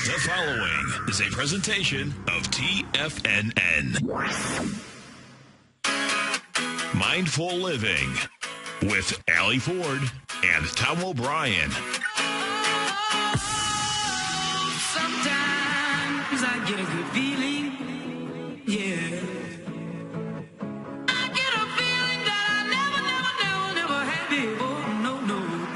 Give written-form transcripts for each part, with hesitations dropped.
The following is a presentation of TFNN. Mindful Living with Allie Ford and Tom O'Brien. Sometimes I get a good feeling, yeah. I get a feeling that I never had before. No,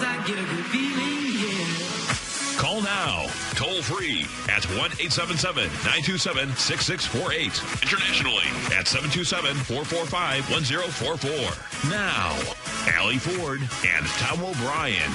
I get a good feeling, yeah. Call now, toll free at 1-877-927-6648. Internationally at 727-445-1044. Now, Allie Ford and Tom O'Brien.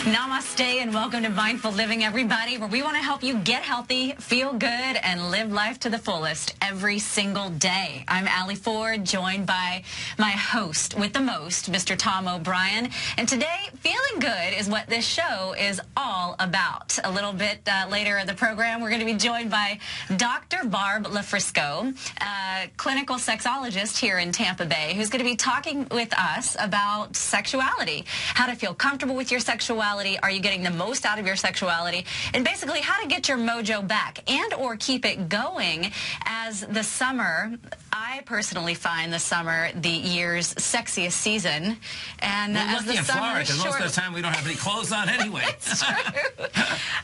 Namaste and welcome to Mindful Living, everybody, where we want to help you get healthy, feel good, and live life to the fullest every single day. I'm Allie Ford, joined by my host with the most, Mr. Tom O'Brien. And today, feeling good is what this show is all about. A little bit later in the program, we're going to be joined by Dr. Barb LoFrisco, a clinical sexologist here in Tampa Bay, who's going to be talking with us about sexuality, how to feel comfortable with your sexuality. Are you getting the most out of your sexuality? And basically how to get your mojo back and or keep it going as the summer. I personally find the summer the year's sexiest season. And we're as lucky the in summer Florida, because most short, of the time we don't have any clothes on anyway. it's true.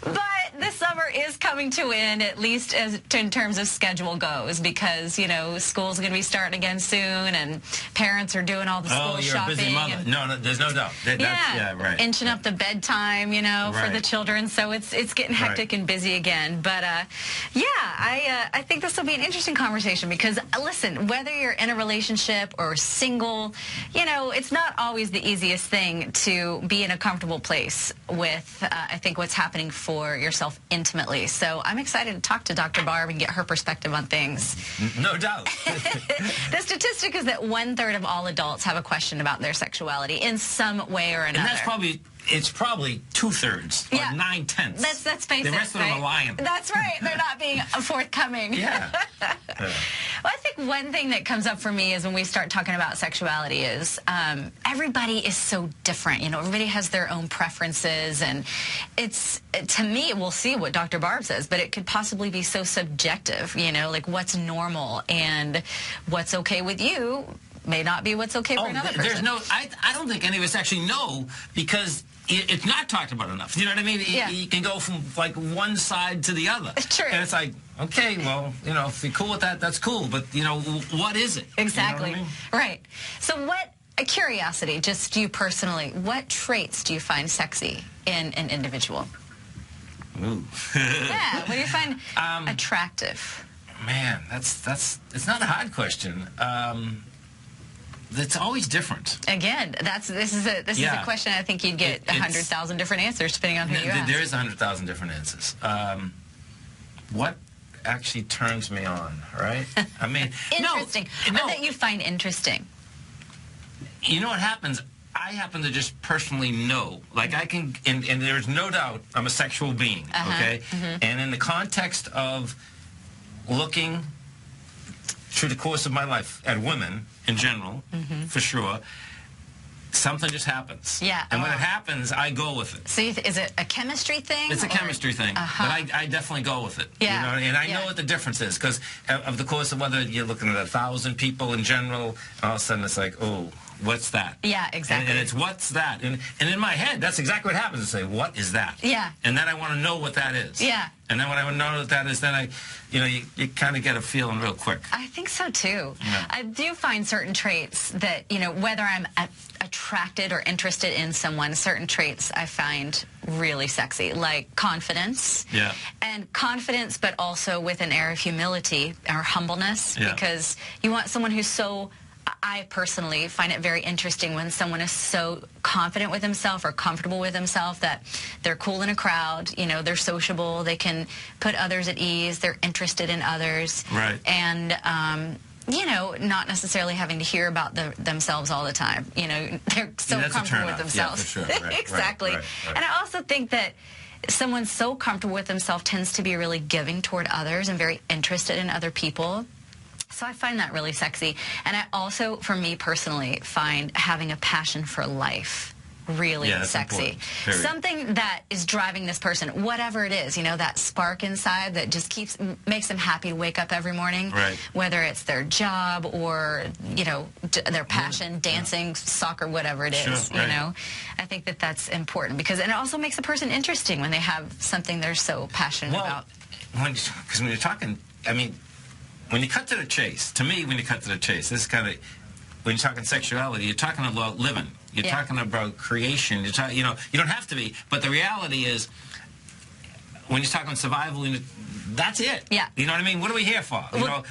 But the summer is coming to an end, at least in terms of schedule goes, because, you know, school's going to be starting again soon, and parents are doing all the school you're shopping. a busy mother. No, there's no doubt. Yeah, right. Inching up the bedtime, you know, for the Right. children. So it's getting hectic and busy again. But, I think this will be an interesting conversation because, listen, whether you're in a relationship or single, you know, it's not always the easiest thing to be in a comfortable place with, I think, what's happening for yourself intimately. So I'm excited to talk to Dr. Barb and get her perspective on things. No doubt. The statistic is that 1/3 of all adults have a question about their sexuality in some way or another. And that's probably 2/3 or 9/10. Let's face it. The rest of them are lying. That's right. They're not being forthcoming. Yeah. Well, I think one thing that comes up for me is when we start talking about sexuality is everybody is so different. You know, everybody has their own preferences, and it's, to me, we'll see what Dr. Barb says, but it could possibly be so subjective, you know, like what's normal and what's okay with you may not be what's okay for another person. There's no, I don't think any of us actually know, because it's not talked about enough. You know what I mean? Yeah. You can go from like one side to the other. True. And it's like, okay, well, you know, if you're cool with that, that's cool. But, you know, what is it? Exactly. You know what Right. So a curiosity, just you personally, what traits do you find sexy in an individual? I mean? Ooh. Yeah, what do you find attractive? Man, it's not a hard question. It's always different. Again, this is a question I think you'd get 100,000 different answers depending on who you ask. There is 100,000 different answers. What actually turns me on, right? I mean, interesting. Or that you find interesting. You know what happens? I happen to just personally know. Like I can, and there's no doubt I'm a sexual being, okay? Mm-hmm. And in the context of looking through the course of my life at women in general, for sure, something just happens. Yeah. And when it happens, I go with it. So is it a chemistry thing? It's a chemistry thing, but I definitely go with it. Yeah. You know, and I know what the difference is, because of the course of whether you're looking at 1,000 people in general, all of a sudden it's like, oh, what's that? Yeah, exactly. And it's what's that? And in my head, that's exactly what happens. I say, what is that? Yeah. And then I want to know what that is. Yeah. And then when I know what that is, then you kind of get a feeling real quick. I think so too. Yeah. I do find certain traits that, you know, whether I'm attracted or interested in someone, certain traits I find really sexy, like confidence. Yeah. And confidence, but also with an air of humility or humbleness, Yeah. because you want someone who's so... I personally find it very interesting when someone is so confident with himself or comfortable with himself that they're cool in a crowd, you know, they're sociable, they can put others at ease, they're interested in others. Right. And, you know, not necessarily having to hear about themselves all the time. You know, they're so comfortable with themselves. Yeah, for sure. Right, exactly. Right. And I also think that someone so comfortable with themselves tends to be really giving toward others and very interested in other people. So I find that really sexy. And I also, for me personally, find having a passion for life really Yeah, that's sexy. important. Period. Something that is driving this person, whatever it is, that spark inside that just makes them happy to wake up every morning. Right. Whether it's their job or, their passion, dancing, soccer, whatever it is, Sure, right. I think that that's important because and it also makes the person interesting when they have something they're so passionate about. Because when you're talking, when you cut to the chase, to me, when you cut to the chase, this is kind of, when you're talking sexuality, you're talking about living. You're talking about creation. You don't have to be, but the reality is, when you're talking survival, that's it. Yeah. You know what I mean? What are we here for?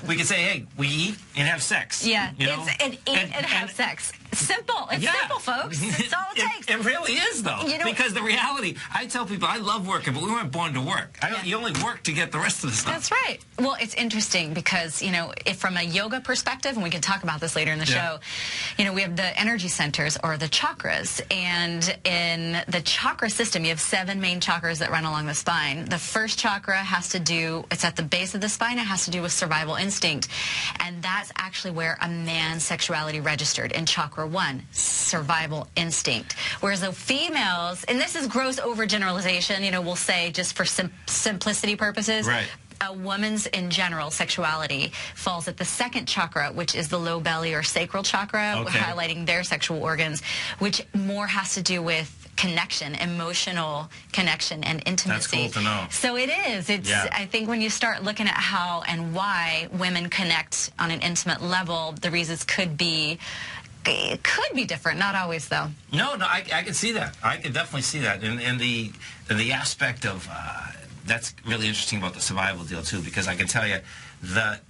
We can say, hey, we eat and have sex. Yeah. And eat and have sex. Simple. It's simple, folks. That's all it takes. It really is, though. Because the reality, I tell people, I love working, but we weren't born to work. You only work to get the rest of the stuff. That's right. Well, it's interesting because, if from a yoga perspective, and we can talk about this later in the show, we have the energy centers or the chakras. And in the chakra system, you have 7 main chakras that run along the spine. The first chakra has to do, it's at the base of the spine, it has to do with survival instinct. And that's actually where a man's sexuality registered in chakra 1, survival instinct. Whereas the females, and this is gross overgeneralization, we'll say just for simplicity purposes, right. A woman's, in general, sexuality falls at the second chakra, which is the low belly or sacral chakra, highlighting their sexual organs, which more has to do with connection, emotional connection and intimacy. That's cool to know. So it is. I think when you start looking at how and why women connect on an intimate level, the reasons could be different. Not always, though. No, I can see that. I can definitely see that. And the aspect of that's really interesting about the survival deal too, because I can tell you that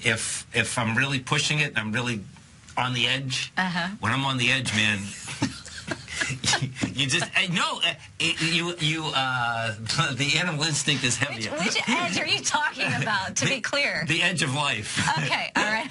if I'm really pushing it and I'm really on the edge, when I'm on the edge, man. The animal instinct is heavier. Which edge are you talking about, to be clear? The edge of life. Okay, all right.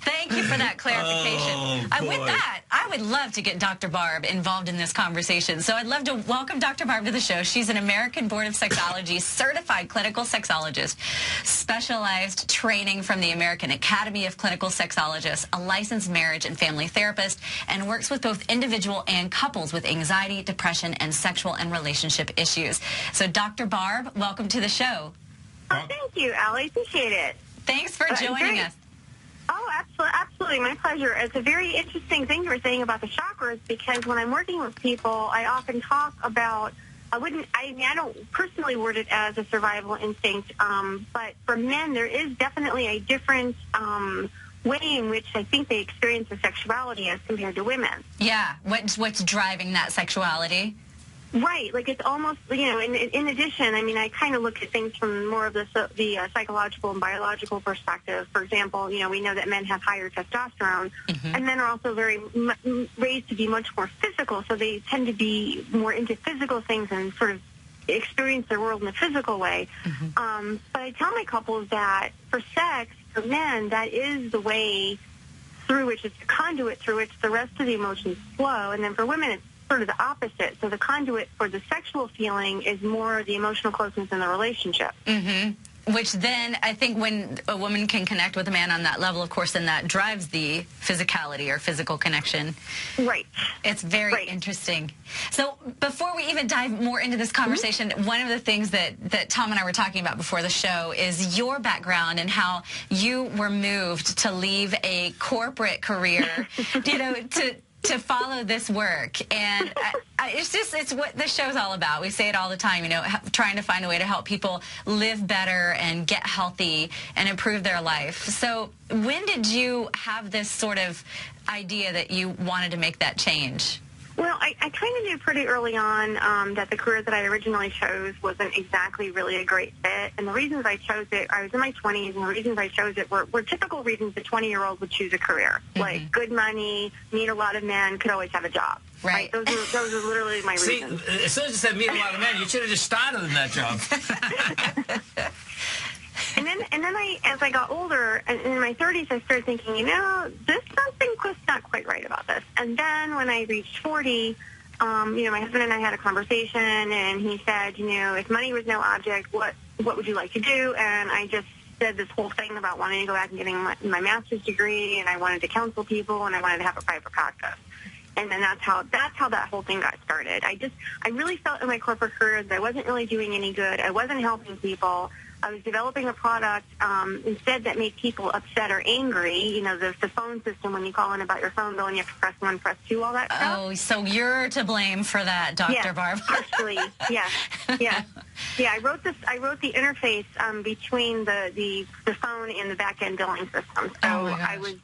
Thank you for that clarification. With that, I would love to get Dr. Barb involved in this conversation. So I'd love to welcome Dr. Barb to the show. She's an American Board of Sexology certified clinical sexologist, specialized training from the American Academy of Clinical Sexologists, a licensed marriage and family therapist, and works with both individual and couples with anxiety, depression, and sexual and relationship issues. So Dr. Barb, welcome to the show. Oh, thank you, Allie. Appreciate it. Thanks for joining us. Oh, absolutely. My pleasure. It's a very interesting thing you were saying about the chakras, because when I'm working with people, I often talk about, I don't personally word it as a survival instinct, but for men, there is definitely a different way in which I think they experience their sexuality as compared to women. Yeah. What's driving that sexuality? Right, like it's almost, in addition, I kind of look at things from more of the psychological and biological perspective. For example, we know that men have higher testosterone, and men are also very raised to be much more physical, so they tend to be more into physical things and sort of experience their world in a physical way. But I tell my couples that for sex, for men, that is the way through which it's the conduit through which the rest of the emotions flow, and then for women, it's sort of the opposite. So the conduit for the sexual feeling is more the emotional closeness in the relationship. Which then, I think when a woman can connect with a man on that level, of course, then that drives the physicality or physical connection. Right. It's very interesting. So before we even dive more into this conversation, one of the things that Tom and I were talking about before the show is your background and how you were moved to leave a corporate career, to follow this work. And it's what this show's all about. We say it all the time, trying to find a way to help people live better and get healthy and improve their life. So when did you have this sort of idea that you wanted to make that change? Well, I kind of knew pretty early on that the career that I originally chose wasn't exactly really a great fit. And the reasons I chose it, I was in my 20s, and the reasons I chose it were typical reasons a 20-year-old would choose a career. Like good money, meet a lot of men, could always have a job. Right. Those are literally my reasons. As soon as you said meet a lot of men, you should have just started in that job. And then as I got older, and in my 30s, I started thinking, there's something not quite right about this. And then when I reached 40, my husband and I had a conversation, and he said, if money was no object, what would you like to do? And I just said this whole thing about wanting to go back and getting my master's degree, and I wanted to counsel people, and I wanted to have a private practice. And then that's how that whole thing got started. I really felt in my corporate career that I wasn't really doing any good. I wasn't helping people. I was developing a product instead that made people upset or angry. You know, the phone system, when you call in about your phone bill and you have to press 1, press 2, all that stuff. Oh, so you're to blame for that, Dr. Barb. Partially, yes. I wrote the interface between the phone and the back-end billing system. So I was,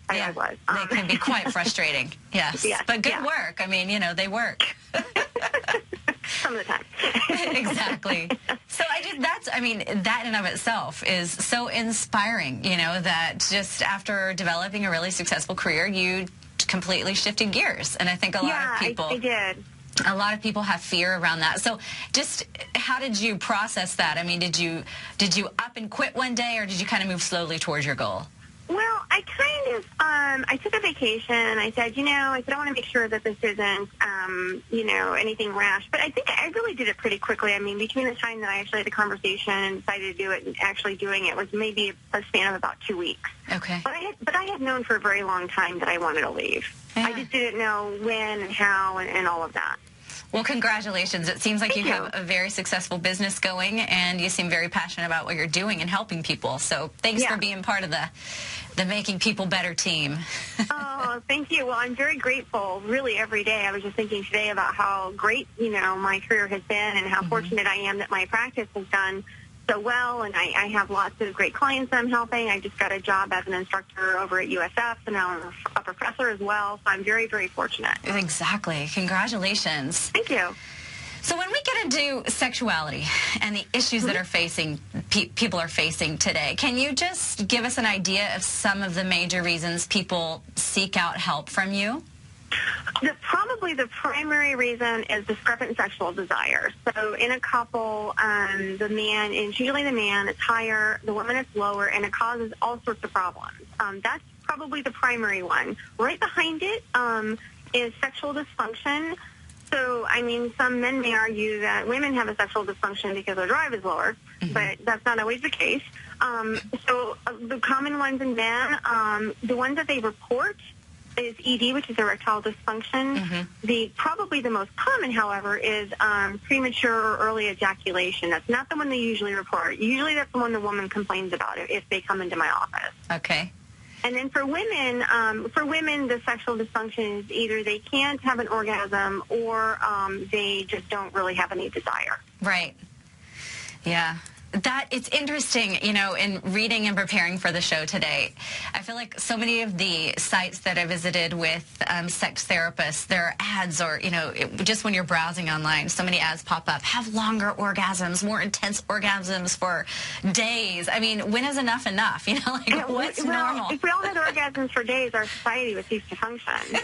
I was. They can be quite frustrating, yes. But good work. I mean, you know, they work. Some of the time. Exactly. So that in and of itself is so inspiring, you know, that just after developing a really successful career, you completely shifted gears. And I think a lot of people... I did. A lot of people have fear around that. So just how did you process that? I mean, did you up and quit one day, or did you kind of move slowly towards your goal? Well, I kind of, I took a vacation. I said, I want to make sure that this isn't, anything rash. But I think I really did it pretty quickly. I mean, between the time that I actually had the conversation and decided to do it and actually doing it was maybe a span of about 2 weeks. Okay. But I had known for a very long time that I wanted to leave. Yeah. I just didn't know when and how and all of that. Well, congratulations. It seems like you have a very successful business going, and you seem very passionate about what you're doing and helping people. So thanks for being part of the Making People Better team. Oh, thank you. Well, I'm very grateful, really, every day. I was just thinking today about how great, my career has been and how fortunate I am that my practice has done so well, and I have lots of great clients that I'm helping. I just got a job as an instructor over at USF, and now I'm a professor as well, so I'm very, very fortunate. Exactly. Congratulations. Thank you. So when we get into sexuality and the issues that are facing people are facing today, can you just give us an idea of some of the major reasons people seek out help from you? Probably the primary reason is discrepant sexual desire. So in a couple, it's usually the man is higher, the woman is lower, and it causes all sorts of problems. That's probably the primary one. Right behind it is sexual dysfunction. So, some men may argue that women have a sexual dysfunction because their drive is lower, but that's not always the case. The common ones in men, the ones that they report is ED, which is erectile dysfunction. Probably the most common, however, is premature or early ejaculation. That's not the one they usually report. Usually that's the one the woman complains about if they come into my office. Okay. And then for women, the sexual dysfunction is either they can't have an orgasm or they just don't really have any desire. Right. Yeah. It's interesting, in reading and preparing for the show today, I feel like so many of the sites that I visited with sex therapists, their ads or, just when you're browsing online, so many ads pop up, have longer orgasms, more intense orgasms for days. I mean, when is enough? What's normal? If we all had orgasms for days, our society would cease to function.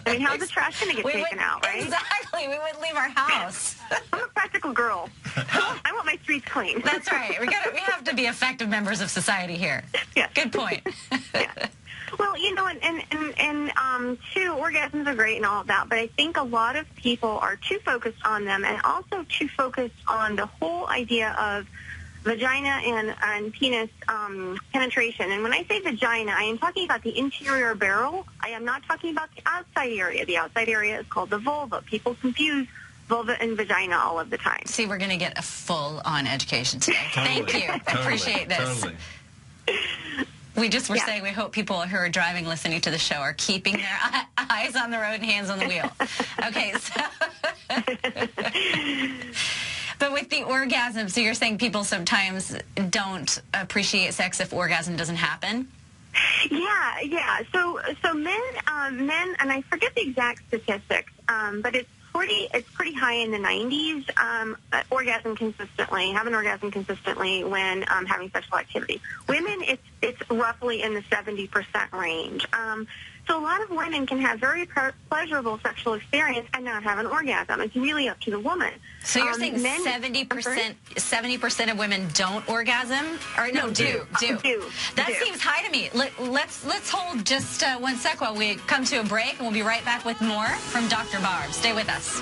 How's the trash going to get taken out, right? Exactly. We wouldn't leave our house. I'm a practical girl. I want my streets clean. That's right. We have to be effective members of society here. Yeah. Good point. Yeah. Well, too, orgasms are great and all of that, but I think a lot of people are too focused on them and also too focused on the whole idea of vagina and penis penetration. And when I say vagina, I am talking about the interior barrel. I am not talking about the outside area. The outside area is called the vulva. People confuse vulva and vagina all of the time. See, we're going to get a full-on education today. Thank you. I appreciate this. Totally. We just were saying we hope people who are driving, listening to the show, are keeping their eyes on the road and hands on the wheel. Okay, so... But with the orgasm, so you're saying people sometimes don't appreciate sex if orgasm doesn't happen? Yeah. So men, and I forget the exact statistics, but it's pretty high in the 90s, have an orgasm consistently when having sexual activity. Women, it's roughly in the 70% range. So a lot of women can have very pleasurable sexual experience and not have an orgasm. It's really up to the woman. So you're saying 70% of women don't orgasm? Or do. That seems high to me. Let's hold just 1 sec while we come to a break, and we'll be right back with more from Dr. Barb. Stay with us.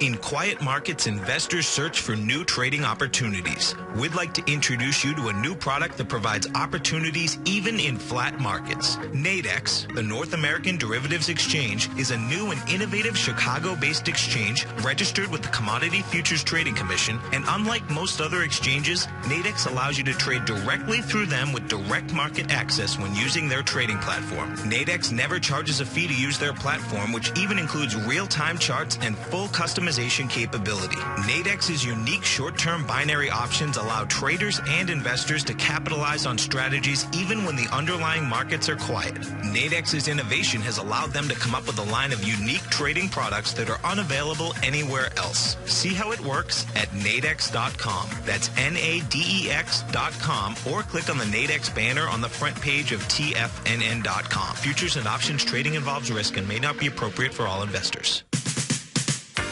In quiet markets, investors search for new trading opportunities. We'd like to introduce you to a new product that provides opportunities even in flat markets. Nadex, the North American Derivatives Exchange, is a new and innovative Chicago-based exchange registered with the Commodity Futures Trading Commission, and unlike most other exchanges, Nadex allows you to trade directly through them with direct market access when using their trading platform. Nadex never charges a fee to use their platform, which even includes real-time charts and full customization capability. Nadex's unique short-term binary options allow traders and investors to capitalize on strategies even when the underlying markets are quiet. Nadex's innovation has allowed them to come up with a line of unique trading products that are unavailable anywhere else. See how it works at nadex.com. That's NADEX.com, or click on the Nadex banner on the front page of TFNN.com. Futures and options trading involves risk and may not be appropriate for all investors.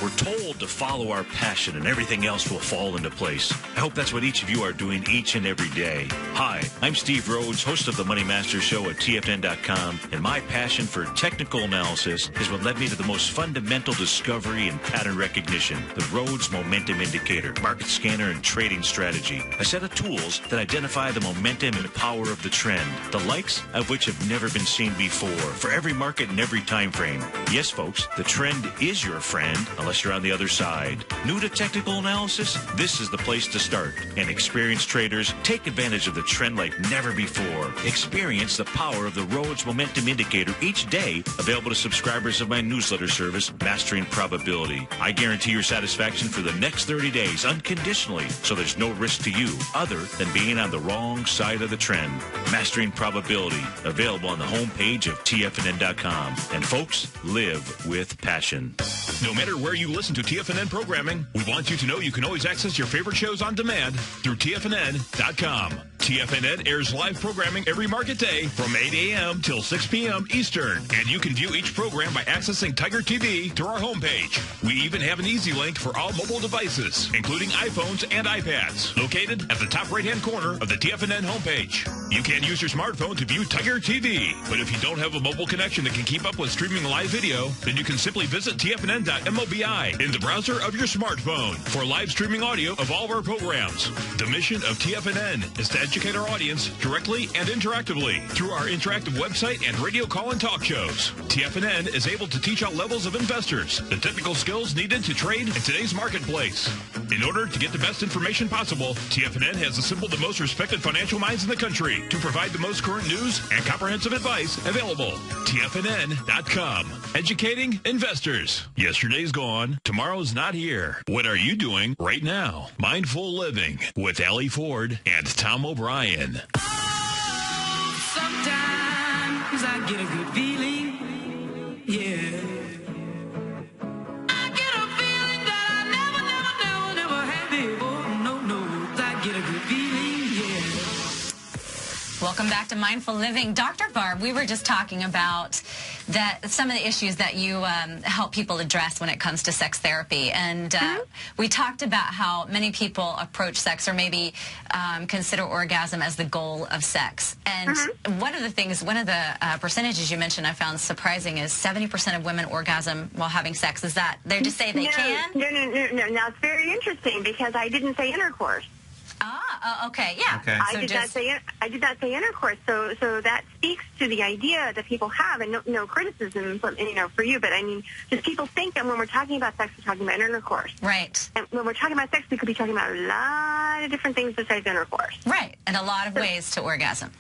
We're told to follow our passion and everything else will fall into place. I hope that's what each of you are doing each and every day. Hi, I'm Steve Rhodes, host of the Money Master Show at TFNN.com, and my passion for technical analysis is what led me to the most fundamental discovery in pattern recognition, the Rhodes Momentum Indicator, market scanner, and trading strategy. A set of tools that identify the momentum and power of the trend, the likes of which have never been seen before, for every market and every time frame. Yes, folks, the trend is your friend, unless you're on the other side. New to technical analysis? This is the place to start. And experienced traders take advantage of the trend like never before. Experience the power of the Rhodes Momentum Indicator each day, available to subscribers of my newsletter service, Mastering Probability. I guarantee your satisfaction for the next 30 days unconditionally, so there's no risk to you other than being on the wrong side of the trend. Mastering Probability, available on the homepage of TFNN.com. And folks, live with passion. No matter where you listen to TFNN programming, we want you to know you can always access your favorite shows on demand through TFNN.com. TFNN airs live programming every market day from 8 a.m. till 6 p.m. Eastern, and you can view each program by accessing Tiger TV through our homepage. We even have an easy link for all mobile devices, including iPhones and iPads, located at the top right-hand corner of the TFNN homepage. You can use your smartphone to view Tiger TV, but if you don't have a mobile connection that can keep up with streaming live video, then you can simply visit TFNN.mobi in the browser of your smartphone for live streaming audio of all of our programs. The mission of TFNN is to educate our audience directly and interactively through our interactive website and radio call and talk shows. TFNN is able to teach all levels of investors the technical skills needed to trade in today's marketplace. In order to get the best information possible, TFNN has assembled the most respected financial minds in the country to provide the most current news and comprehensive advice available. TFNN.com. Educating investors. Yesterday's gone. Tomorrow's not here. What are you doing right now? Mindful Living with Allie Ford and Tom O'Brien. Sometimes I get a good feeling, yeah. I get a feeling that I never had before. No, I get a good feeling, yeah. Welcome back to Mindful Living. Dr. Barb, we were just talking about some of the issues that you help people address when it comes to sex therapy. And we talked about how many people approach sex or maybe consider orgasm as the goal of sex. And one of the percentages you mentioned I found surprising is 70% of women orgasm while having sex. Is that they just say they can? No. Now, it's very interesting because I didn't say intercourse. Okay, yeah. Okay. I did not say intercourse. So that speaks to the idea that people have, and no criticism, for you, but I mean, just people think that when we're talking about sex, we're talking about intercourse. Right. And when we're talking about sex, we could be talking about a lot of different things besides intercourse. Right, and a lot of ways to orgasm.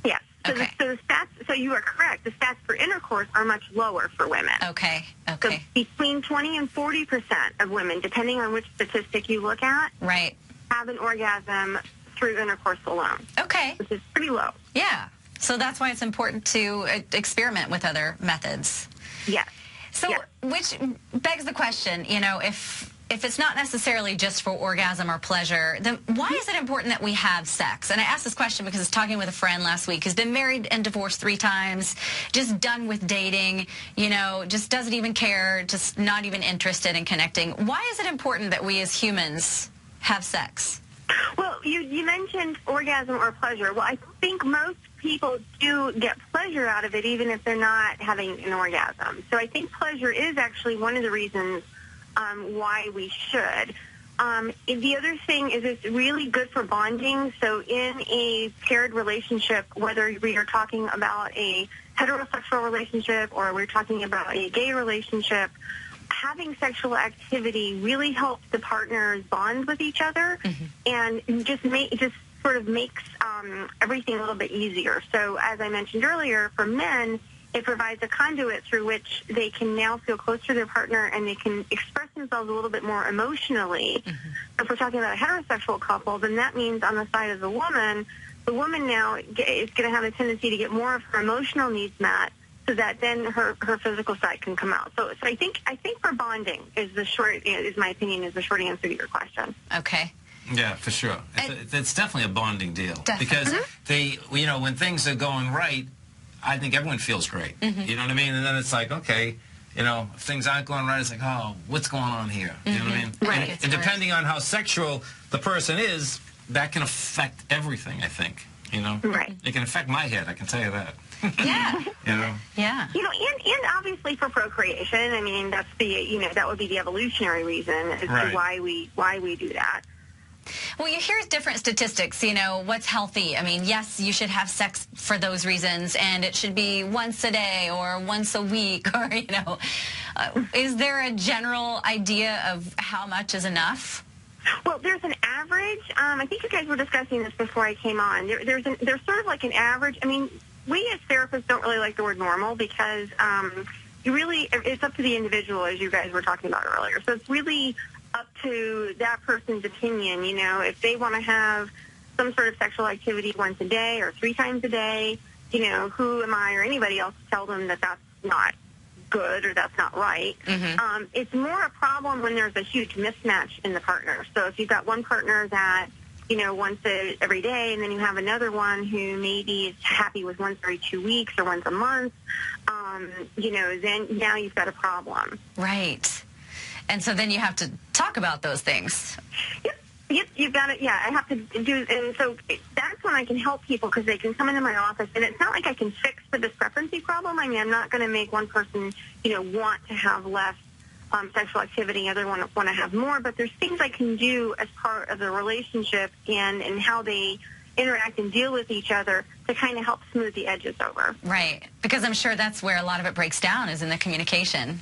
Yeah. So, Okay. the stats. So you are correct. The stats for intercourse are much lower for women. Okay. So between 20 and 40% of women, depending on which statistic you look at, Right. have an orgasm through intercourse alone. Okay. Which is pretty low. Yeah. So that's why it's important to experiment with other methods. Yes. So, which begs the question, if it's not necessarily just for orgasm or pleasure, then why is it important that we have sex? And I asked this question because I was talking with a friend last week who's been married and divorced 3 times, just done with dating, just doesn't even care, just not even interested in connecting. Why is it important that we as humans have sex? Well, you mentioned orgasm or pleasure. Well, I think most people do get pleasure out of it, even if they're not having an orgasm. So I think pleasure is actually one of the reasons why we should. The other thing is it's really good for bonding. So in a paired relationship, whether we are talking about a heterosexual relationship or we're talking about a gay relationship, having sexual activity really helps the partners bond with each other, and just sort of makes everything a little bit easier. So as I mentioned earlier, for men, it provides a conduit through which they can now feel close to their partner and they can express themselves a little bit more emotionally. If we're talking about a heterosexual couple, then that means on the side of the woman now is going to have a tendency to get more of her emotional needs met, so that then her physical side can come out. So I think for bonding is my opinion, is the short answer to your question. Okay. Yeah, for sure. It's definitely a bonding deal. Definitely. Because when things are going right, I think everyone feels great. You know what I mean? And then it's like, okay, if things aren't going right, it's like, oh, what's going on here? You know what I mean? Right. And depending on how sexual the person is, that can affect everything, I think. Right. It can affect my head, I can tell you that. Yeah. Yeah. And obviously for procreation, I mean, that's that would be the evolutionary reason as to why we do that. Well, you hear different statistics, what's healthy. I mean, yes, you should have sex for those reasons, and it should be once a day or once a week, or, is there a general idea of how much is enough? Well, there's an average. I think you guys were discussing this before I came on. There's sort of like an average. I mean, we as therapists don't really like the word normal because it's up to the individual, as you guys were talking about earlier. So it's really up to that person's opinion. If they want to have some sort of sexual activity once a day or 3 times a day, who am I or anybody else to tell them that that's not good or that's not right. It's more a problem when there's a huge mismatch in the partner. So if you've got one partner that once every day, and then you have another one who maybe is happy with once every 2 weeks or once a month, then now you've got a problem. Right. And so then you have to talk about those things. Yep, you've got it. Yeah, I have to do, and so that's when I can help people because they can come into my office, and it's not like I can fix the discrepancy problem. I mean, I'm not going to make one person, want to have less sexual activity, other one want to have more, but there's things I can do as part of the relationship and how they interact and deal with each other to kind of help smooth the edges over. Right, because I'm sure that's where a lot of it breaks down, is in the communication.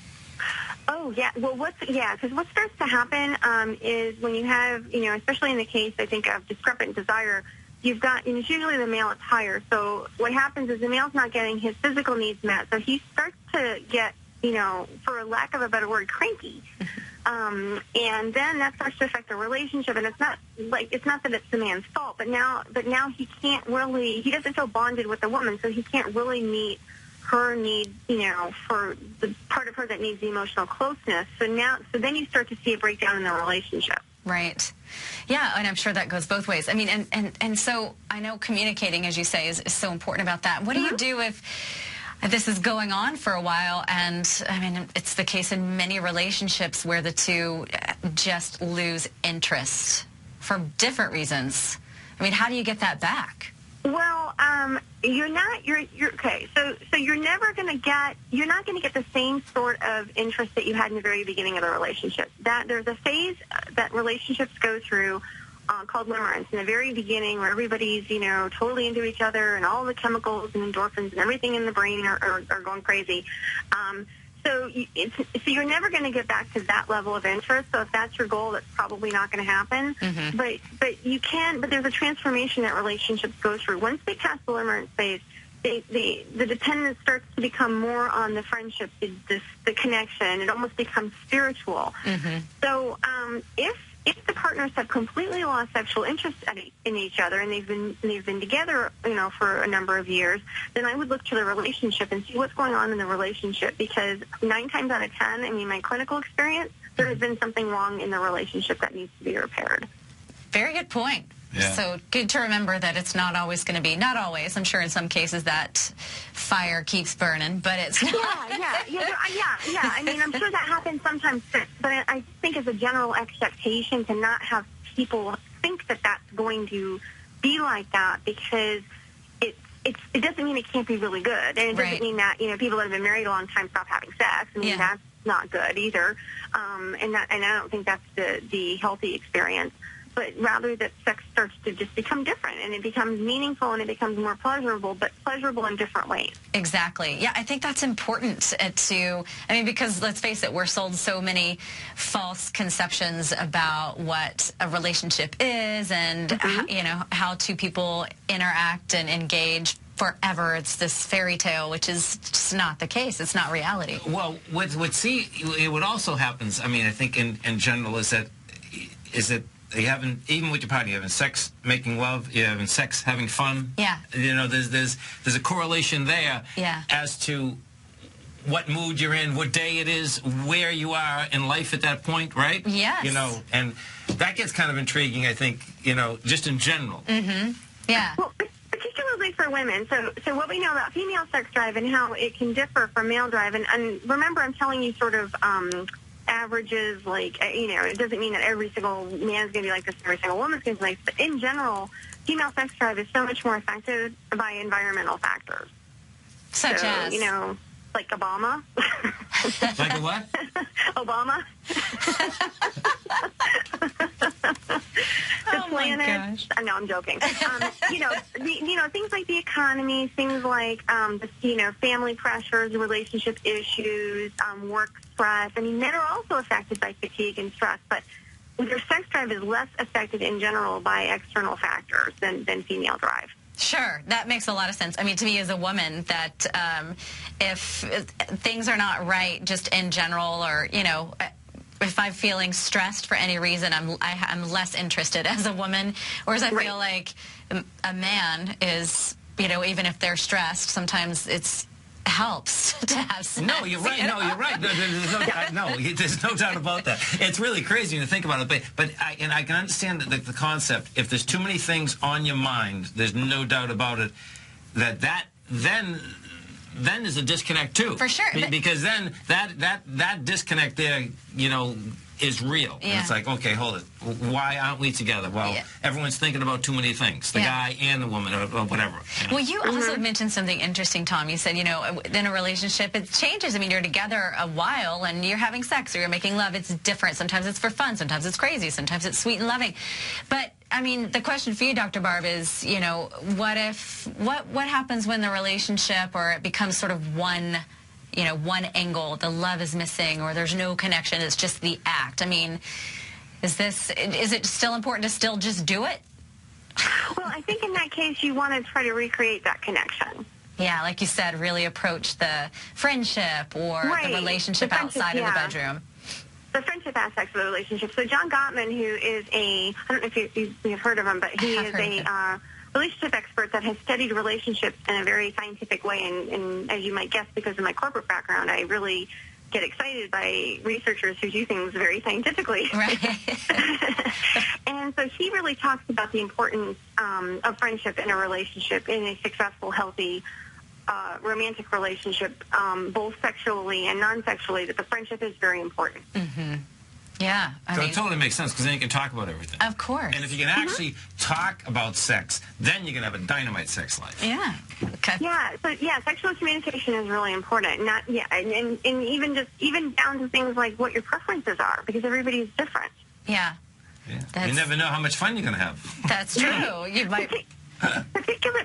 Oh, yeah. Well, because what starts to happen is when you have, especially in the case, I think, of discrepant desire, you've got, and it's usually the male is higher. So what happens is the male's not getting his physical needs met. So he starts to get, for lack of a better word, cranky. And then that starts to affect the relationship. And it's not that it's the man's fault, but now he doesn't feel bonded with the woman, so he can't really meet her need, for the part of her that needs the emotional closeness. So then you start to see a breakdown in the relationship. Right. Yeah, and I'm sure that goes both ways. I mean, and so I know communicating, as you say, is so important about that. What do you do if this is going on for a while, and, I mean, it's the case in many relationships where the two just lose interest for different reasons? I mean, how do you get that back? Well, you're okay. So you're not going to get the same sort of interest that you had in the very beginning of the relationship. That there's a phase that relationships go through called limerence in the very beginning, where everybody's totally into each other, and all the chemicals and endorphins and everything in the brain are going crazy. So you're never going to get back to that level of interest. So if that's your goal, that's probably not going to happen. But you can. But there's a transformation that relationships go through. Once they pass the limerence phase, the dependence starts to become more on the friendship, the connection. It almost becomes spiritual. So if the partners have completely lost sexual interest in each other, and they've been together, for a number of years, then I would look to the relationship and see what's going on in the relationship. Because 9 times out of 10, I mean, my clinical experience, there has been something wrong in the relationship that needs to be repaired. Very good point. Yeah. So good to remember that it's not always going to be, not always, I'm sure in some cases that fire keeps burning, but it's not. Yeah. I mean, I'm sure that happens sometimes, but I think as a general expectation to not have people think that that's going to be like that, because it doesn't mean it can't be really good, and it doesn't mean that people that have been married a long time stop having sex. I mean, not good either, and I don't think that's the healthy experience. But rather that sex starts to just become different, and it becomes meaningful, and it becomes more pleasurable, but pleasurable in different ways. Exactly. Yeah, I think that's important because let's face it, we're sold so many false conceptions about what a relationship is and, how two people interact and engage forever. It's this fairy tale, which is just not the case. It's not reality. Well, what also happens, I think in general is that you having, even with your partner, you're having sex, making love, you're having sex, having fun. Yeah. There's a correlation there as to what mood you're in, what day it is, where you are in life at that point, right? Yes. And that gets kind of intriguing, I think, just in general. Mm-hmm. Yeah. Well, particularly for women. So what we know about female sex drive and how it can differ from male drive, and remember I'm telling you sort of averages, it doesn't mean that every single man is going to be like this, every single woman is going to be like this, but in general, female sex drive is so much more affected by environmental factors. Such as? Like Obama. Like a what? Obama. The planet. Gosh. No, I'm joking. Things like the economy, things like family pressures, relationship issues, work stress. Men are also affected by fatigue and stress, but their sex drive is less affected in general by external factors than female drive. Sure, that makes a lot of sense. To me as a woman, that if things are not right just in general, or, if I'm feeling stressed for any reason, I'm less interested as a woman, whereas I feel like a man is, even if they're stressed, sometimes it's helps to have sex. No, you're right. No, you're right. There's no doubt about that. It's really crazy to think about it, but I can understand the concept. If there's too many things on your mind, there's no doubt about it that then there's a disconnect too. For sure. Because then that disconnect there, is real. Yeah. And it's like, okay, hold it. Why aren't we together? Well, everyone's thinking about too many things, the guy and the woman, or whatever. Well, you also mentioned something interesting, Tom. You said, in a relationship, it changes. You're together a while, and you're having sex, or you're making love. It's different. Sometimes it's for fun. Sometimes it's crazy. Sometimes it's sweet and loving. But, the question for you, Dr. Barb, is, what happens when the relationship, or it becomes sort of one angle, the love is missing, or there's no connection, it's just the act? Is it still important to still just do it? Well, I think in that case you want to try to recreate that connection. Yeah, like you said, really approach the friendship or the relationship outside of the bedroom. The friendship aspects of the relationship. So John Gottman, who is I don't know if you've heard of him, but he is a relationship expert that has studied relationships in a very scientific way. And as you might guess, because of my corporate background, I really get excited by researchers who do things very scientifically. Right. And so he really talks about the importance of friendship in a relationship, in a successful, healthy romantic relationship, both sexually and non-sexually, that the friendship is very important. Mm-hmm. Yeah. It totally makes sense, because then you can talk about everything. Of course. And if you can actually talk about sex, then you can have a dynamite sex life. Yeah. Okay. Yeah. So sexual communication is really important. And even down to things like what your preferences are, because everybody's different. Yeah. You never know how much fun you're going to have. That's true. You might.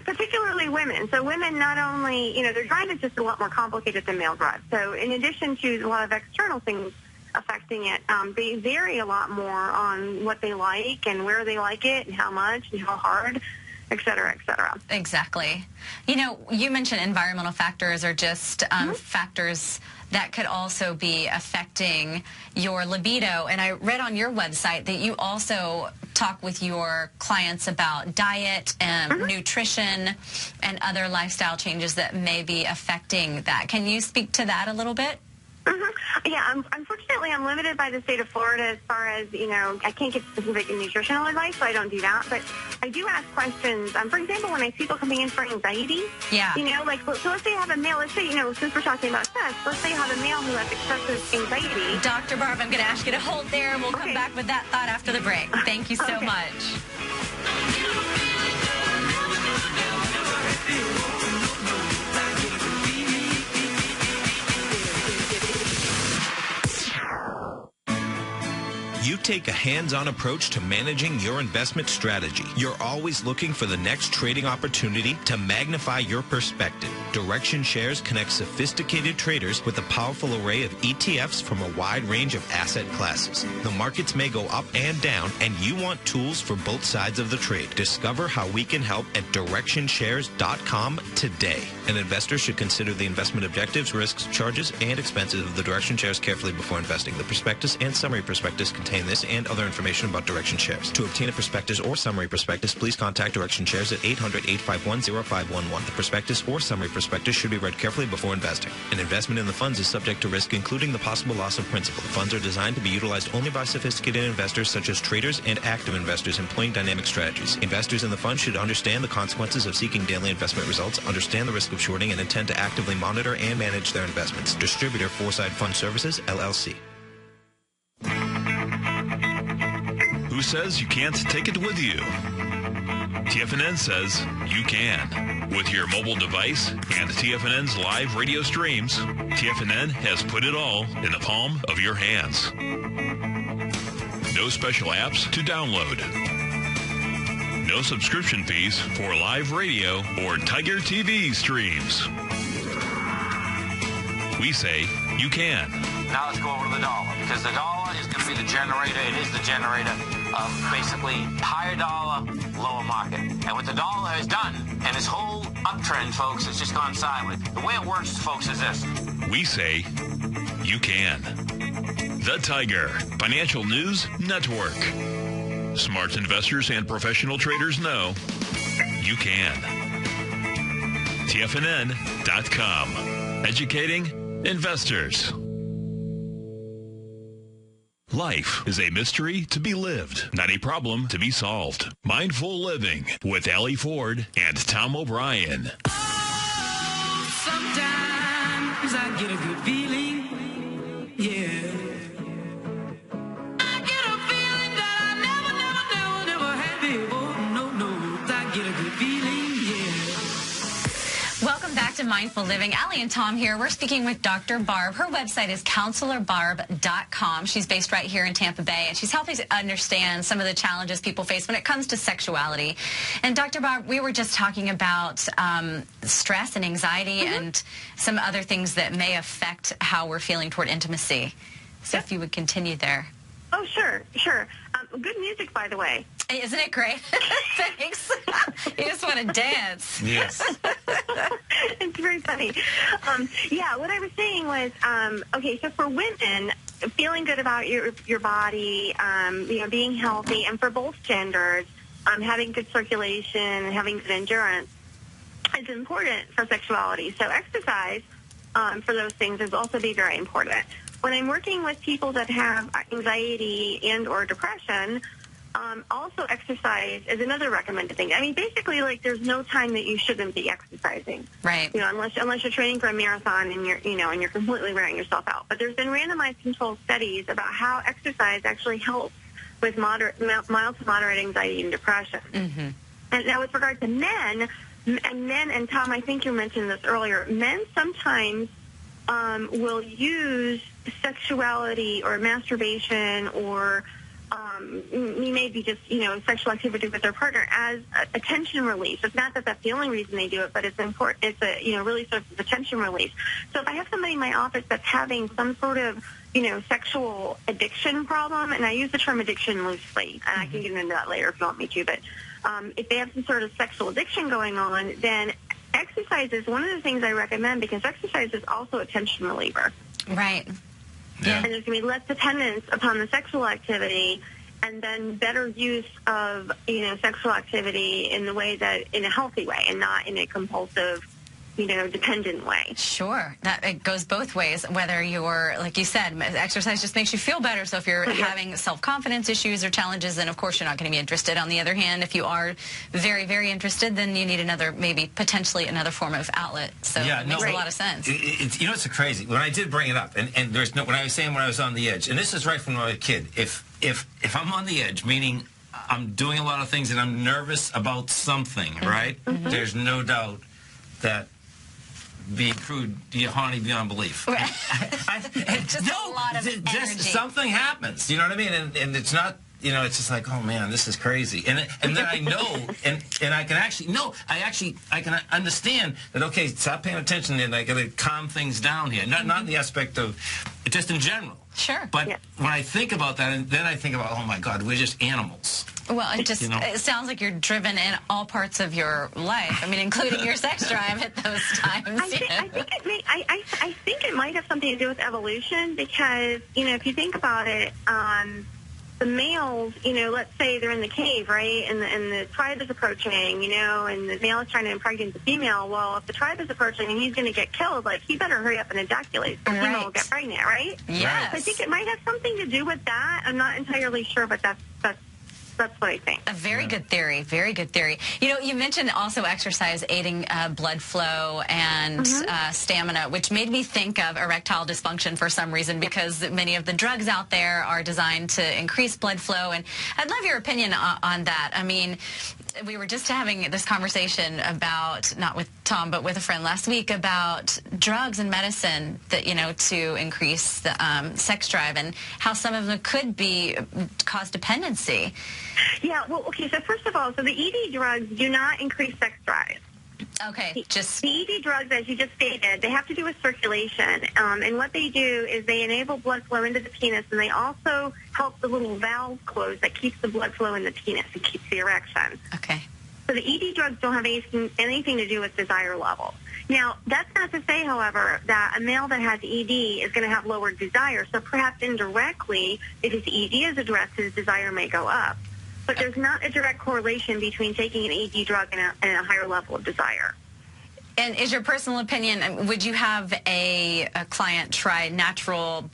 Particularly women. So women not only, their drive is just a lot more complicated than male drive. So in addition to a lot of external things affecting it, they vary a lot more on what they like and where they like it and how much and how hard, et cetera, et cetera. Exactly. You mentioned environmental factors, or just factors that could also be affecting your libido. And I read on your website that you also talk with your clients about diet and nutrition and other lifestyle changes that may be affecting that. Can you speak to that a little bit? Yeah, unfortunately, I'm limited by the state of Florida as far as, I can't get specific nutritional advice, so I don't do that. But I do ask questions. For example, when I see people coming in for anxiety, so let's say I have a male, since we're talking about sex, let's say you have a male who has excessive anxiety. Dr. Barb, I'm going to ask you to hold there, and we'll come back with that thought after the break. Thank you so much. You take a hands-on approach to managing your investment strategy. You're always looking for the next trading opportunity to magnify your perspective. Direction Shares connects sophisticated traders with a powerful array of ETFs from a wide range of asset classes. The markets may go up and down, and you want tools for both sides of the trade. Discover how we can help at DirectionShares.com today. An investor should consider the investment objectives, risks, charges, and expenses of the Direction Shares carefully before investing. The prospectus and summary prospectus contain this and other information about Direction Shares. To obtain a prospectus or summary prospectus, please contact Direction Shares at 800-851-0511. The prospectus or summary prospectus should be read carefully before investing. An investment in the funds is subject to risk, including the possible loss of principal. The funds are designed to be utilized only by sophisticated investors such as traders and active investors employing dynamic strategies. Investors in the fund should understand the consequences of seeking daily investment results, understand the risk of shorting, and intend to actively monitor and manage their investments. Distributor, Foreside Fund Services, LLC. Who says you can't take it with you? TFNN says you can. With your mobile device and TFNN's live radio streams, TFNN has put it all in the palm of your hands. No special apps to download. No subscription fees for live radio or Tiger TV streams. We say you can. Now let's go over to the dollar, because the dollar is going to be the generator. It is the generator of basically higher dollar, lower market. And what the dollar has done, and this whole uptrend, folks, has just gone sideways. The way it works, folks, is this. We say you can. The Tiger Financial News Network. Smart investors and professional traders know you can. TFNN.com. Educating investors. Life is a mystery to be lived, not a problem to be solved. Mindful Living with Allie Ford and Tom O'Brien. Oh, sometimes I get a good feeling, yeah. I get a feeling that I never had before. No, I get a good feeling, yeah. Welcome back to Mindful Living. Allie and Tom here. We're speaking with Dr. Barb. Her website is counselorbarb.com. She's based right here in Tampa Bay, and she's helping us understand some of the challenges people face when it comes to sexuality. And Dr. Barb, we were just talking about stress and anxiety and some other things that may affect how we're feeling toward intimacy. So if you would continue there. Oh, sure. Good music, by the way. Isn't it great? Thanks. You just want to dance. Yes. It's very funny. What I was saying was, so for women, feeling good about your body, being healthy, and for both genders, having good circulation and having good endurance is important for sexuality. So exercise for those things is also be very important. When I'm working with people that have anxiety and or depression, also exercise is another recommended thing. I mean, basically, like, there's no time that you shouldn't be exercising. Right. Unless you're training for a marathon and you're completely wearing yourself out. But there's been randomized controlled studies about how exercise actually helps with mild to moderate anxiety and depression. Mm-hmm. And now with regard to men, and Tom, I think you mentioned this earlier, men sometimes will use sexuality or masturbation or maybe just, sexual activity with their partner as attention release. It's not that that's the only reason they do it, but it's important. It's really sort of attention release. So if I have somebody in my office that's having some sort of, sexual addiction problem, and I use the term addiction loosely, and I can get into that later if you want me to, but if they have some sort of sexual addiction going on, then exercise is one of the things I recommend, because exercise is also a tension reliever. Right. Yeah. And there's going to be less dependence upon the sexual activity, and then better use of, sexual activity in the way that, in a healthy way and not in a compulsive, dependent way. Sure. It goes both ways, whether you're, like you said, exercise just makes you feel better. So if you're having self-confidence issues or challenges, then of course you're not going to be interested. On the other hand, if you are very, very interested, then you need potentially another form of outlet. So it makes a lot of sense. It's crazy. When I did bring it up, and when I was saying when I was on the edge, and this is right from when I was a kid, if I'm on the edge, meaning I'm doing a lot of things and I'm nervous about something, right? Mm-hmm. There's no doubt that being crude, horny beyond belief. Just a lot of energy. Just something happens. You know what I mean? And it's not. You know, it's just like, oh man, this is crazy. And then I know, and I can actually I can understand that. Okay, stop paying attention, and I got to calm things down here. Not in the aspect of, just in general. Sure. But when I think about that, and then I think about, oh my God, we're just animals. Well, it sounds like you're driven in all parts of your life. I mean, including your sex drive at those times. I think it might have something to do with evolution because, if you think about it, the males, let's say they're in the cave, right, and the tribe is approaching, and the male is trying to impregnate the female. Well, if the tribe is approaching and he's going to get killed, he better hurry up and ejaculate so the female will get pregnant, right? Yes. So I think it might have something to do with that. I'm not entirely sure, but that's what I think. A very good theory. Very good theory. You mentioned also exercise aiding blood flow and stamina, which made me think of erectile dysfunction for some reason because many of the drugs out there are designed to increase blood flow. And I'd love your opinion on that. I mean, we were just having this conversation about, not with Tom, but with a friend last week about drugs and medicine that, to increase the sex drive and how some of them could cause dependency. Yeah, well, okay, so first of all, the ED drugs do not increase sex drive. Okay, The ED drugs, as you just stated, they have to do with circulation, and what they do is they enable blood flow into the penis, and they also help the little valve close that keeps the blood flow in the penis and keeps the erection. Okay. So the ED drugs don't have anything to do with desire level. Now, that's not to say, however, that a male that has ED is going to have lower desire, so perhaps indirectly, if his ED is addressed, his desire may go up. But there's not a direct correlation between taking an ED drug and a higher level of desire. And is your personal opinion, would you have a client try natural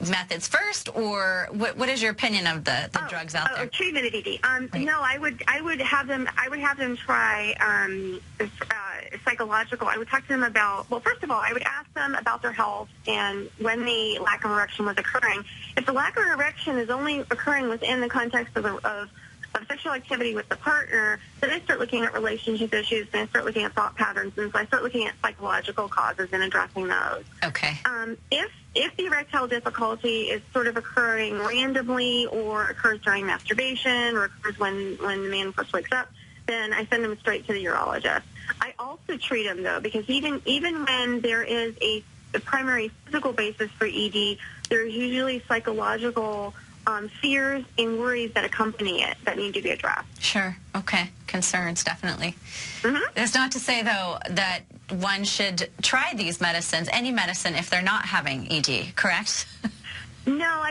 methods first, or what is your opinion of the drugs out there? Treatment of ED. No, I would have them try psychological. I would talk to them about, well, first of all, I would ask them about their health and when the lack of erection was occurring. If the lack of erection is only occurring within the context of sexual activity with the partner, then I start looking at relationship issues, and I start looking at thought patterns, and so I start looking at psychological causes and addressing those. Okay. If the erectile difficulty is sort of occurring randomly or occurs during masturbation or occurs when the man first wakes up, then I send them straight to the urologist. I also treat them, though, because even when there is a primary physical basis for ED, there's usually psychological fears and worries that accompany it that need to be addressed. Sure. Okay. Concerns, definitely. That's not to say, though, that one should try these medicines, any medicine, if they're not having ED, correct? No,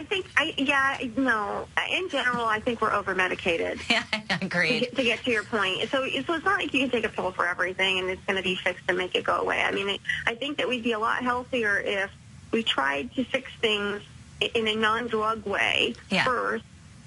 no. In general, I think we're over-medicated. Yeah, I agree. To get to your point. So it's not like you can take a pill for everything and it's going to be fixed and make it go away. I mean, I think that we'd be a lot healthier if we tried to fix things in a non-drug way first,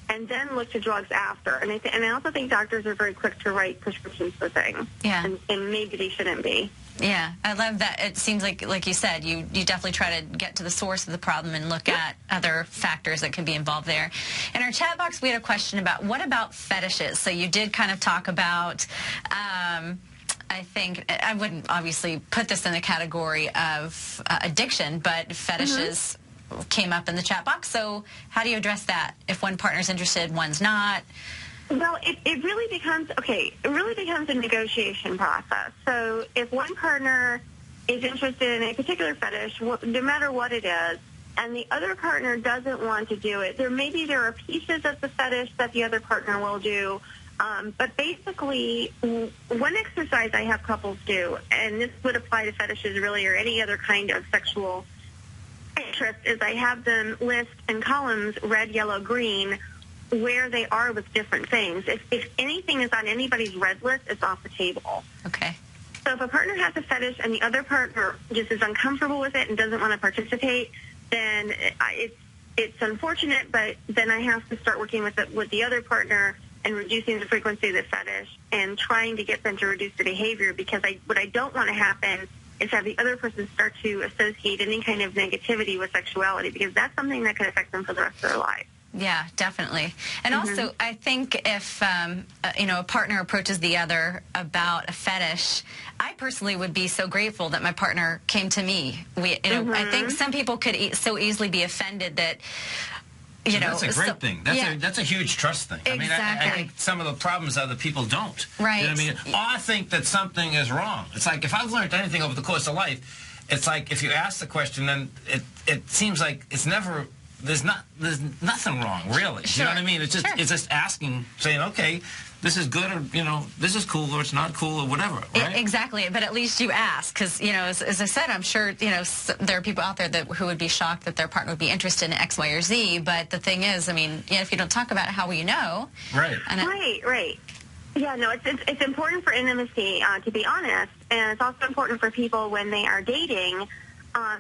and then look to drugs after. And I also think doctors are very quick to write prescriptions for things. Yeah. And maybe they shouldn't be. Yeah, I love that. It seems like you said, you definitely try to get to the source of the problem and look at other factors that could be involved there. In our chat box, we had a question about, what about fetishes? So you did kind of talk about, I think, I wouldn't obviously put this in the category of addiction, but fetishes came up in the chat box. So how do you address that? If one partner's interested, one's not? Well, it really becomes, a negotiation process. So if one partner is interested in a particular fetish, no matter what it is, and the other partner doesn't want to do it, there are pieces of the fetish that the other partner will do. But basically, one exercise I have couples do, and this would apply to fetishes really or any other kind of sexual interest, is I have them list in columns, red, yellow, green, where they are with different things. If anything is on anybody's red list, it's off the table. Okay. So if a partner has a fetish and the other partner just is uncomfortable with it and doesn't want to participate, then it's unfortunate, but then I have to start working with the other partner and reducing the frequency of the fetish and trying to get them to reduce the behavior, because what I don't want to happen is have the other person start to associate any kind of negativity with sexuality, because that's something that could affect them for the rest of their life. Yeah, definitely. And also, I think if, a partner approaches the other about a fetish, I personally would be so grateful that my partner came to me. I think some people could so easily be offended that, that's a great thing. That's a huge trust thing. Exactly. I mean, I think some of the problems are that people don't. Right. You know what I mean? I think that something is wrong. It's like if I've learned anything over the course of life, it's like if you ask the question, then it seems like it's never. There's nothing wrong, really. Sure. You know what I mean? It's just asking, saying, okay, this is good, or this is cool, or it's not cool, or whatever. Right? Exactly, but at least you ask, because as I said, I'm sure there are people out there who would be shocked that their partner would be interested in X, Y, or Z. But the thing is, I mean, if you don't talk about it, how will you know? Right. Right. Yeah, no, it's important for intimacy, to be honest, and it's also important for people when they are dating.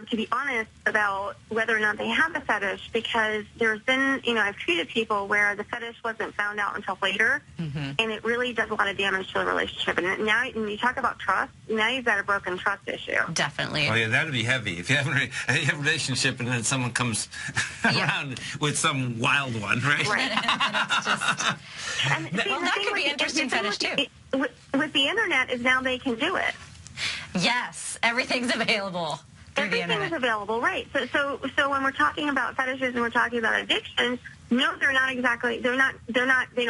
To be honest about whether or not they have a fetish, because there's been, I've treated people where the fetish wasn't found out until later, and it really does a lot of damage to the relationship. And now, when you talk about trust, now you've got a broken trust issue. Definitely. Oh, yeah, that would be heavy. If you have a relationship and then someone comes around with some wild one, right? Right. That could be interesting fetish, too. With the Internet is now they can do it. Yes, everything's available. Everything is available, right? So when we're talking about fetishes and we're talking about addictions, no, they're not exactly. They're not.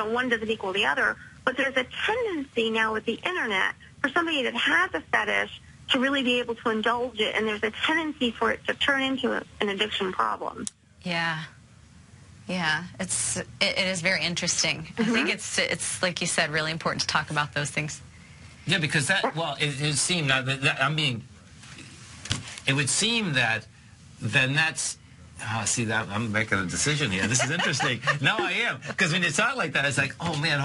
One doesn't equal the other. But there's a tendency now with the Internet for somebody that has a fetish to really be able to indulge it, and there's a tendency for it to turn into an addiction problem. Yeah. It is very interesting. I think it's like you said, really important to talk about those things. Yeah, because it seemed it would seem that then that's. See that I'm making a decision here. This is interesting. No, I am, because when you talk like that, it's like, oh man,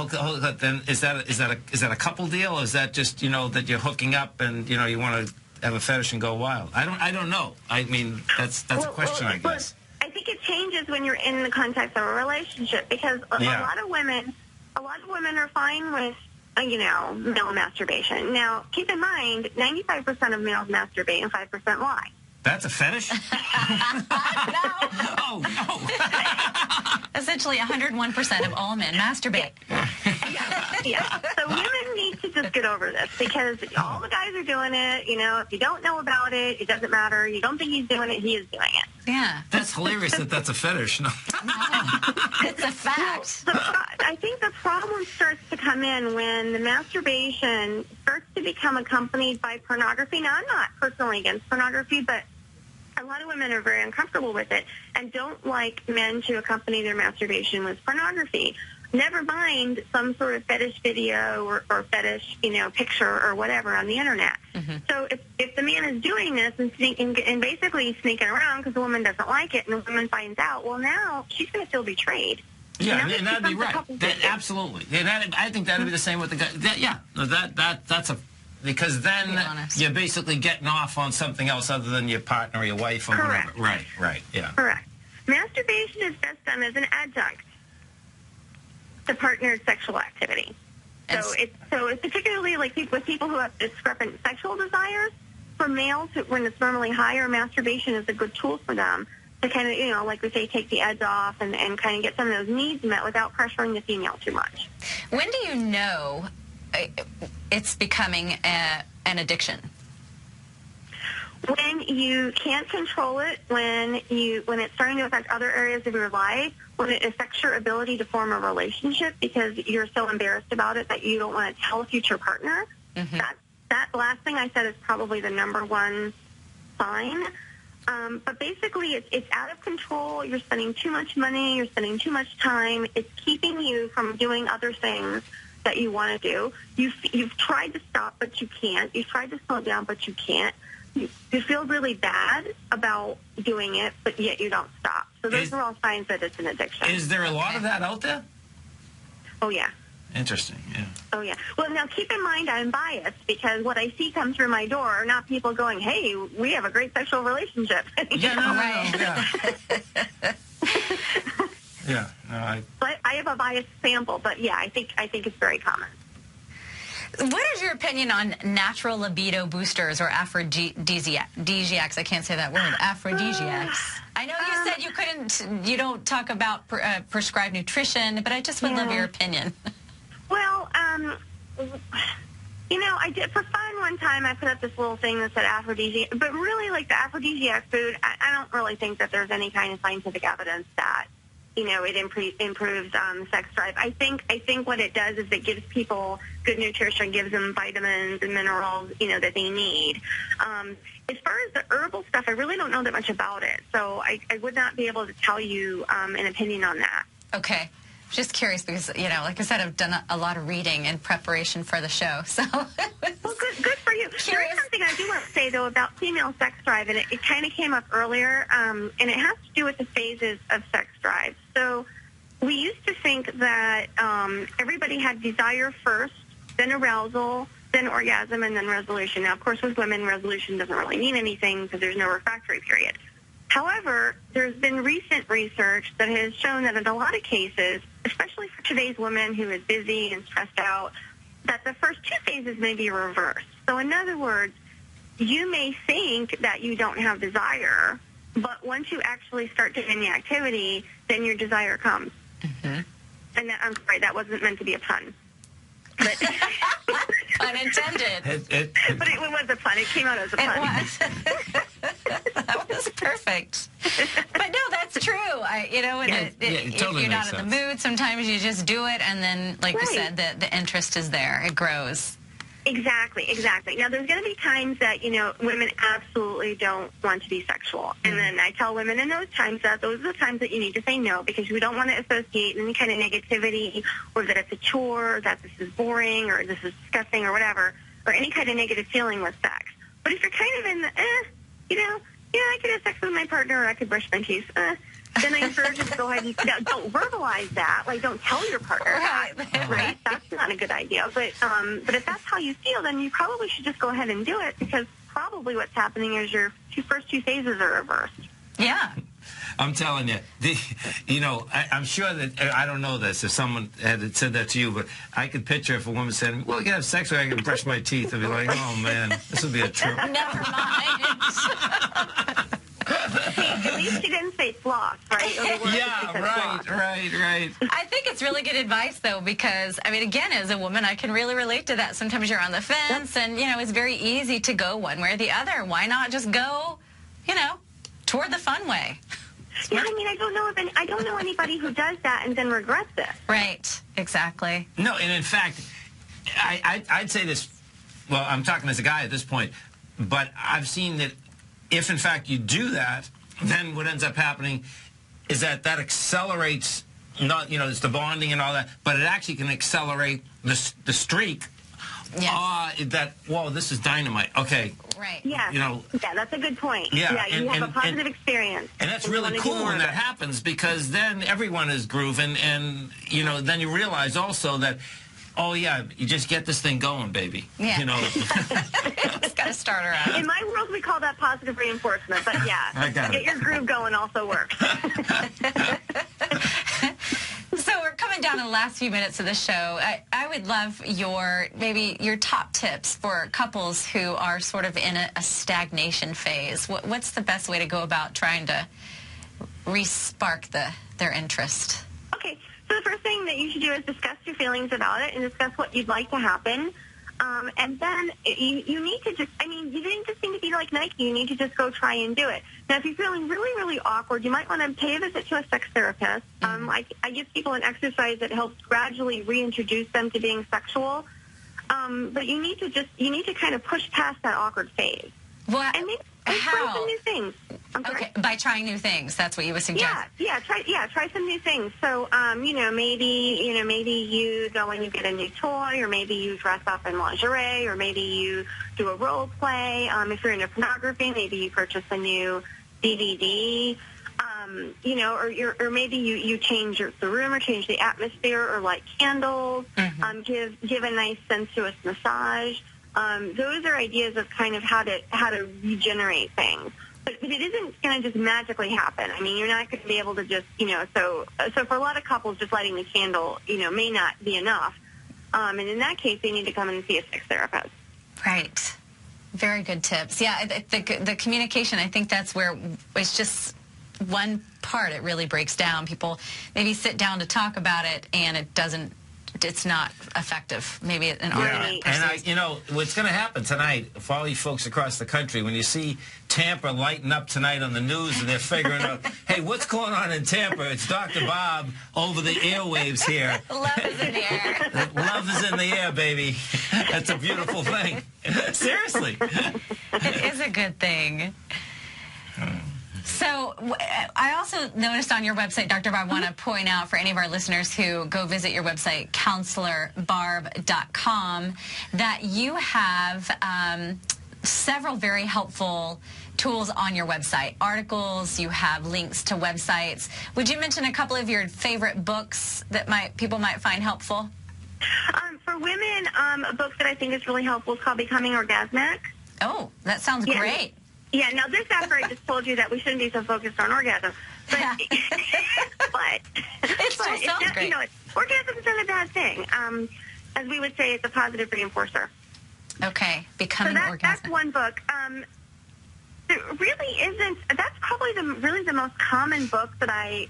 then is that a couple deal, or is that just that you're hooking up and you want to have a fetish and go wild? I don't know. I mean, that's a question, I guess. I think it changes when you're in the context of a relationship, because a lot of women are fine with male masturbation. Now, keep in mind, 95% of males masturbate and 5% lie. That's a fetish? No. Oh, no. Essentially, 101% of all men masturbate. Yeah. So women need to just get over this, because all the guys are doing it. If you don't know about it, it doesn't matter. You don't think he's doing it, he is doing it. Yeah. That's hilarious that that's a fetish. No. It's a fact. I think the problem starts to come in when the masturbation starts to become accompanied by pornography. Now, I'm not personally against pornography, but a lot of women are very uncomfortable with it and don't like men to accompany their masturbation with pornography. Never mind some sort of fetish video or fetish, picture or whatever on the Internet. So if the man is doing this and basically sneaking around because the woman doesn't like it and the woman finds out, well, now she's going to feel betrayed. Yeah, and that'd be right. Absolutely. Yeah, I think that'd be the same with the guy. That's a... Because then you're basically getting off on something else other than your partner or your wife or Correct. whatever. Right, yeah. Correct. Masturbation is best done as an adjunct to partnered sexual activity. So it's particularly like with people who have discrepant sexual desires. For males, when it's normally higher, masturbation is a good tool for them to kind of, like we say, take the edge off and kind of get some of those needs met without pressuring the female too much. When do you know it's becoming an addiction? When you can't control it, when it's starting to affect other areas of your life, when it affects your ability to form a relationship because you're so embarrassed about it that you don't want to tell a future partner. That last thing I said is probably the number one sign. But basically, it's out of control. You're spending too much money. You're spending too much time. It's keeping you from doing other things that you want to do. You've tried to stop, but you can't. You've tried to slow down, but you can't. You feel really bad about doing it, but yet you don't stop. So those are all signs that it's an addiction. Is there a lot of that out there? Oh, yeah. Interesting, yeah. Oh, yeah. Well, now keep in mind I'm biased because what I see come through my door are not people going, hey, we have a great sexual relationship. Yeah, no, But I have a biased sample, but yeah, I think it's very common. What is your opinion on natural libido boosters or aphrodisiacs? I can't say that word. Aphrodisiacs. I know you said you don't talk about prescribed nutrition, but I just would love your opinion. Well, I did for fun one time. I put up this little thing that said aphrodisiac, but really, like the aphrodisiac food, I don't really think that there's any kind of scientific evidence that it improves sex drive. I think what it does is it gives people good nutrition, gives them vitamins and minerals, that they need. As far as the herbal stuff, I really don't know that much about it, so I would not be able to tell you an opinion on that. Okay. Just curious because, like I said, I've done a lot of reading in preparation for the show. So, well, good for you. There is something I do want to say, though, about female sex drive, and it kind of came up earlier, and it has to do with the phases of sex drive. So we used to think that everybody had desire first, then arousal, then orgasm, and then resolution. Now, of course, with women, resolution doesn't really mean anything because there's no refractory period. However, there's been recent research that has shown that in a lot of cases, especially for today's women who is busy and stressed out, that the first two phases may be reversed. So in other words, you may think that you don't have desire, but once you actually start doing the activity, then your desire comes. Mm-hmm. And I'm sorry, that wasn't meant to be a pun. But unintended. But it was a pun. It came out as a pun. It was. That was perfect. But no, that's true. If totally you're not in sense. the mood, sometimes you just do it, and then, like you said, the interest is there. It grows. Exactly. Now, there's going to be times that, women absolutely don't want to be sexual. And then I tell women in those times that those are the times that you need to say no, because we don't want to associate any kind of negativity, or that it's a chore, or that this is boring, or this is disgusting, or whatever, or any kind of negative feeling with sex. But if you're kind of in the, I could have sex with my partner, or I could brush my teeth, then I encourage you to go ahead and don't verbalize that. Like, don't tell your partner that, right? That's not a good idea. But if that's how you feel, then you probably should just go ahead and do it, because probably what's happening is your first two phases are reversed. Yeah. I'm telling you, I'm sure that, I don't know this, if someone had said that to you, but I could picture if a woman said, well, you can have sex with me, I can brush my teeth, I'd be like, oh, man, this would be a trip. Never mind. At least she didn't say floss, right? Yeah, right. I think it's really good advice, though, because, again, as a woman, I can really relate to that. Sometimes you're on the fence, and, it's very easy to go one way or the other. Why not just go, toward the fun way? Yeah, I don't know anybody who does that and then regrets it. Right, exactly. No, and in fact, I'd say this, well, I'm talking as a guy at this point, but I've seen that if, in fact, you do that, then what ends up happening is that accelerates, not, it's the bonding and all that, but it actually can accelerate the streak. Yes. Whoa, this is dynamite. Okay. Right. Yeah. Yeah, that's a good point. Yeah. You have a positive experience. And that's really cool when that happens, because then everyone is grooving, and, then you realize also that, oh, yeah, you just get this thing going, baby. Yeah. Just got to start her out. In my world, we call that positive reinforcement, but yeah, get your groove going also works. So we're coming down to the last few minutes of the show. I would love your top tips for couples who are sort of in a stagnation phase. What's the best way to go about trying to re-spark their interest? Okay, so the first thing that you should do is discuss your feelings about it and discuss what you'd like to happen. And then you need to just, you didn't just need to be like Nike. You need to just go try and do it. Now, if you're feeling really, really awkward, you might want to pay a visit to a sex therapist. I give people an exercise that helps gradually reintroduce them to being sexual. But you need to kind of push past that awkward phase. Well, and maybe try some new things. Okay, by trying new things, that's what you would suggest. Try some new things. So, maybe you go and you get a new toy, or maybe you dress up in lingerie, or maybe you do a role play. If you're into pornography, maybe you purchase a new DVD. Or maybe you change the room, or change the atmosphere, or light candles. Mm-hmm. Give a nice sensuous massage. Those are ideas of kind of how to regenerate things. But it isn't going to just magically happen. You're not going to be able to just, so for a lot of couples, just lighting the candle, may not be enough. And in that case, they need to come in and see a sex therapist. Right. Very good tips. Yeah, the communication, I think that's where it's just one part it really breaks down. People maybe sit down to talk about it, and it's not effective. Maybe an argument persists. And what's going to happen tonight for all you folks across the country, when you see Tampa lighting up tonight on the news and they're figuring out, hey, what's going on in Tampa? It's Dr. Bob over the airwaves here. Love is in the air. Love is in the air, baby. That's a beautiful thing. Seriously. It is a good thing. So I also noticed on your website, Dr. Barb, I want to point out for any of our listeners who go visit your website, counselorbarb.com, that you have several very helpful tools on your website. Articles, you have links to websites. Would you mention a couple of your favorite books that people might find helpful? For women, a book that I think is really helpful is called Becoming Orgasmic. Oh, that sounds great. Yeah, now this after I just told you that we shouldn't be so focused on orgasm. But, it still sounds great. Orgasm is not a bad thing. As we would say, it's a positive reinforcer. Okay, Becoming Orgasmic. That's one book. There really isn't. That's probably the most common book that I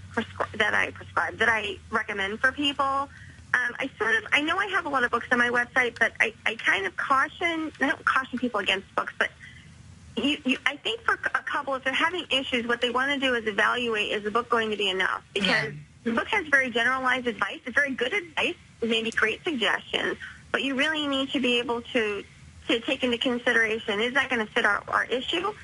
recommend for people. I know I have a lot of books on my website, but I kind of I don't caution people against books, but I think for a couple, if they're having issues, what they want to do is evaluate, is the book going to be enough? Because the book has very generalized advice. It's very good advice, maybe great suggestions, but you really need to be able to take into consideration, is that going to fit our issue,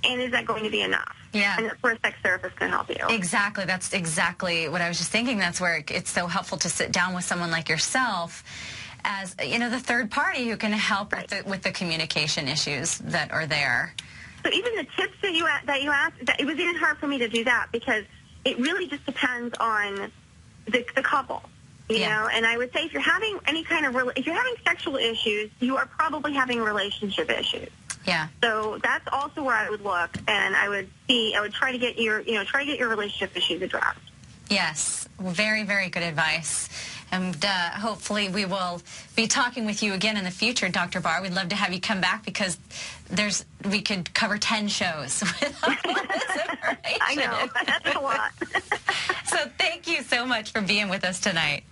and is that going to be enough? Yeah. And that's where a sex therapist can help you. Exactly. That's exactly what I was just thinking. That's where it's so helpful to sit down with someone like yourself as, the third party who can help with the communication issues that are there. So even the tips that you asked, it was even hard for me to do that because it really just depends on the couple, you know. And I would say if you're having if you're having sexual issues, you are probably having relationship issues. Yeah. So that's also where I would look, and I would try to get your relationship issues addressed. Yes. Very, very good advice. And hopefully we will be talking with you again in the future, Dr. Barr. We'd love to have you come back because we could cover 10 shows with all this information. I know. That's a lot. So thank you so much for being with us tonight.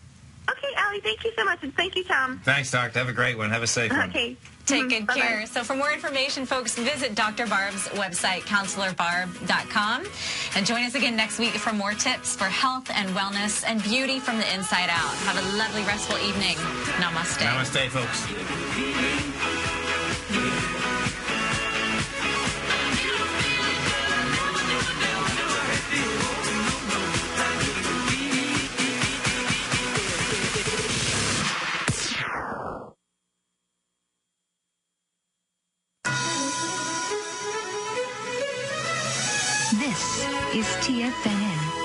Okay, Allie, thank you so much. And thank you, Tom. Thanks, Doctor. Have a great one. Have a safe one. Okay. Take good Bye-bye. care. So for more information, folks, visit Dr. Barb's website, counselorbarb.com. And join us again next week for more tips for health and wellness and beauty from the inside out. Have a lovely, restful evening. Namaste. Namaste, folks. This is TFNN.